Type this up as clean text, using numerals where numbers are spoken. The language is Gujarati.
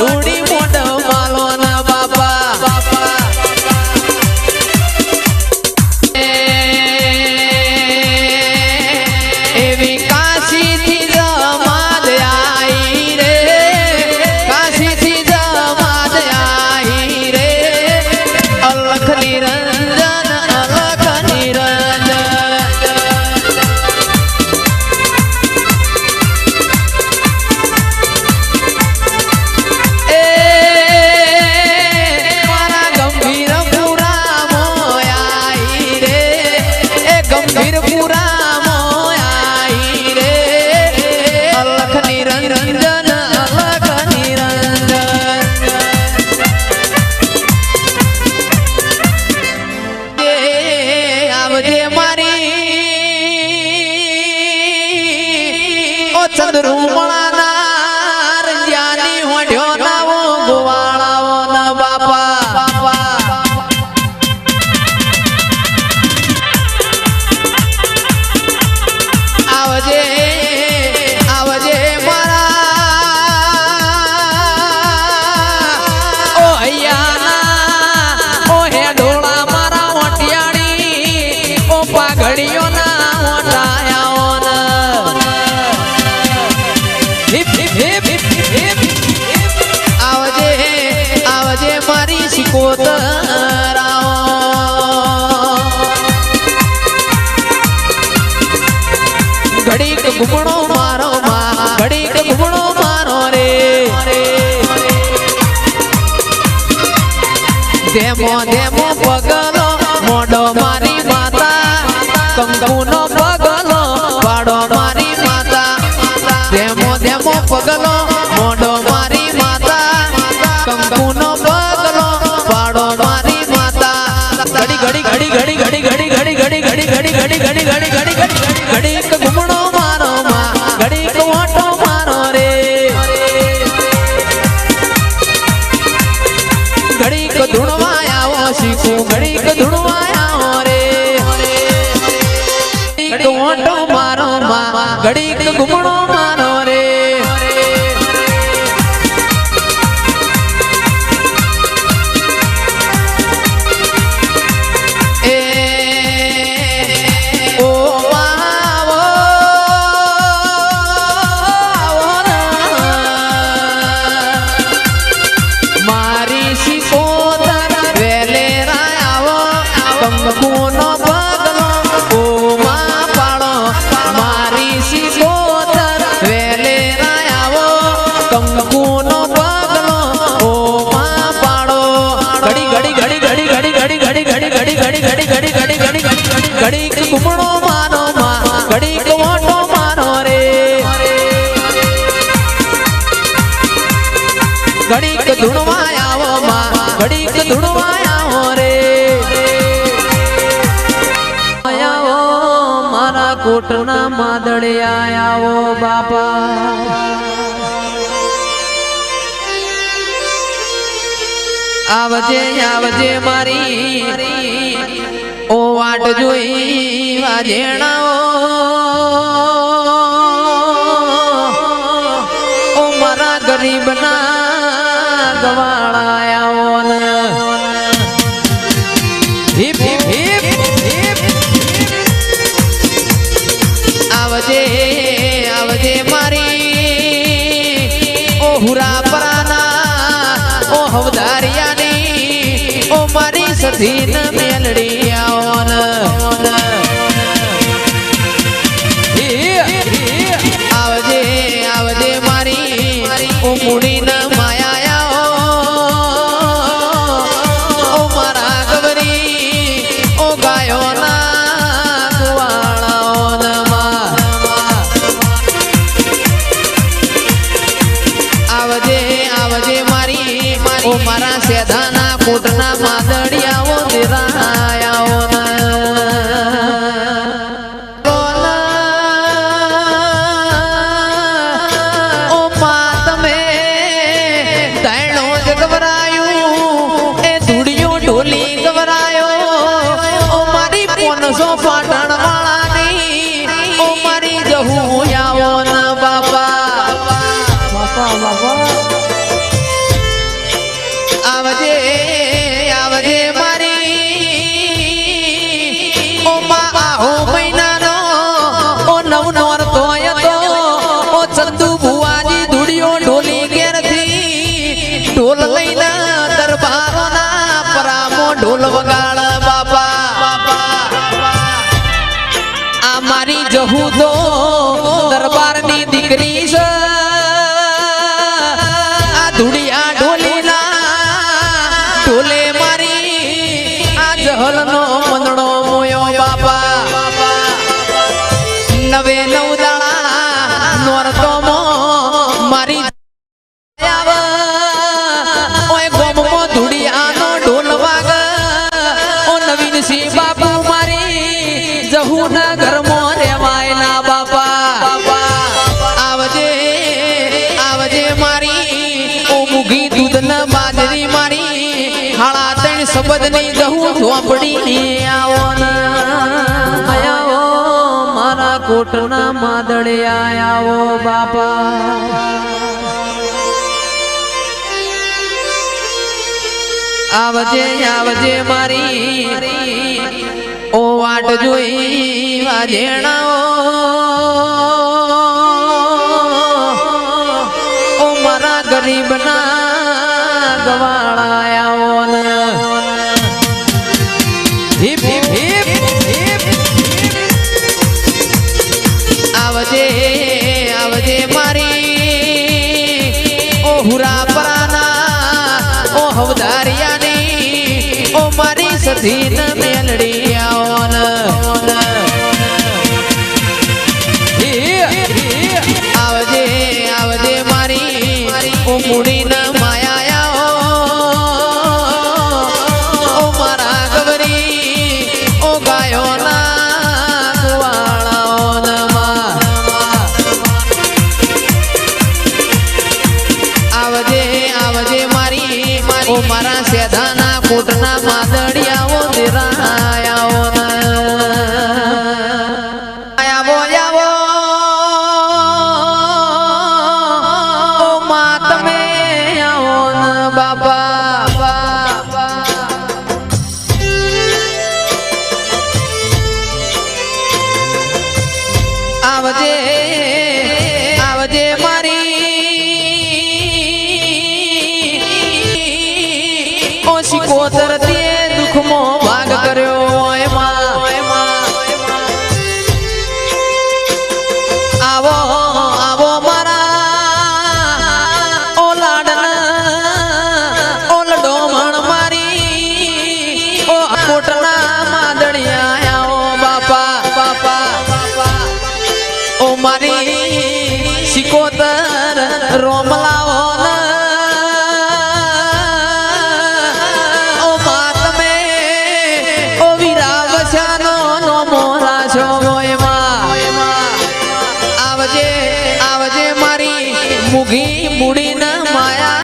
ધૂળી મોઢ માલો ના બાપા એવી કાશી થી જમાદ આઈ રે કાશી થી જમાદ આઈ રે અલખ નિરંજન અલખ નિરંજન ચંદ્રુમણા ના રંજાની હોઠ્યો નાવો ગોવાળાઓ ના બાપા આવજે આવજે મારા ઓ હૈયા ઓ હે ઢોળા મારા હોટિયાળી ઓ પાઘડીઓ ના હોટાયાઓ આવજે આવજે મારી શિકોતરાઓ ઘડીક ઘૂમણો મારો ઘડીક ઘૂમણો મારો રે ધેમો ધેમો પગલો મોઢો મારી માતા કંકુનો પગલો પાડો મારી માતા ધેમો ધેમો પગલો મોઢો મારી માતા કંકુનો પગલો પાડો મારી માતા ઘડી ઘડી ઘડી ઘડી ઘડી ઘડી ઘડી ઘડી ઘડી ઘડી ઘડી ઘડી ઘડી ઘડી ઘડી ઘડીક ઘૂમણો મારો ઘડીક ઓટો મારો રે ઘડીક ધૂણવા આવો શીખું ઘડીક ધૂણવા આવો રે ઘડીક ઓટો મારો ઘડીક ઘૂમણો મારો રે ઘડીક ઘૂમણો માનો ઘડીક ઓટો માનો રે ઘડીક ધૂણવા આવો ઘડીક ધૂણવા આવો રે આવો મારા કોટના માદળિયા આવો બાપા આવજે આવજે મારી ઓ વાટ જોઈ વાજેણાઓ ઓ મારા ગરીબના ગવાળાયાઓ ને હિપ હિપ હિપ હિપ આવજે આવજે મારી ઓ હુરાપરાના ઓ હવદારિયાની ઓ મારી સધીન મેલડી આવજે આવજે મારી ઓ મુડી ન માયા ઓ મારા ગવરી ઓ ગાયો ના કુવાળાઓ આવજે આવજે મારી ઓ મારા સેધાના કોટના માદડિયાઓ દેરાયાઓ પાટણ વાળાની ઓ મારી જહું આવો ન બાપા બાપા બાપા આવજે આવજે મારી ઓ માં આહો મહિનાનો ઓ નવ નોર તોય તો ઓ ચંદુ ભુવાજી ધૂડિયો ઢોલી ઘેરથી ઢોલ લઈને દરબારોના પરામો ઢોલ વગાડ બાપા આ મારી જહુ તો દરબારની દીકરી છે આ ધૂડિયા ઢોલીના ઢોલે મારી આ જહલનો મંદણો મોયો બાપા નવે નવ દાણા નોરતો મારી ઓય ગોમો ધૂડિયાનો ઢોલ વાગ ઓ નવીન સિંહ બાપુ મારી જહુના ઘરમાં રેવાયના બાપા આવજે આવજે મારી ઓ મુગી દૂધના બાજરી મારી હાળા ત્રણ શબ્દની જહુ ઝોપડી આવો આવો મારા કોટના માદળે આવો બાપા આવજે આવજે મારી ઓ વાટ જોઈ વાજેણાઓ ઓ મારા ગરીબના ગવાળાયાઓ હિપ હિપ હિપ હિપ આવજે આવજે મારી ઓ હુરા પરાના ઓ હવદારિયાની ઓ મારી સધીન મેલડી આવન આવજે આવજે મારી ઓ મુડીન માયા ઓ મારા ગવરી ઓ ગાયોના ગવાળાઓમાં આવજે આવજે મારી ઓ મારા સેધાના કોટના માદડિયાઓ દેરાયાઓ આવો આવો ઓ મા તમે આવો બાપા આવજે આવજે મારી ઓ શિકોતર તે દુખમો ભાગ કર્યો આવો આવો મારા ઓ લાડના ઓ લડોમણ મારી ઓ કોટના માદડિયા આવો બાપા ઓ મારી શિકોતર રોમલાઓ આવજે આવજે મારી મુગી મુડીના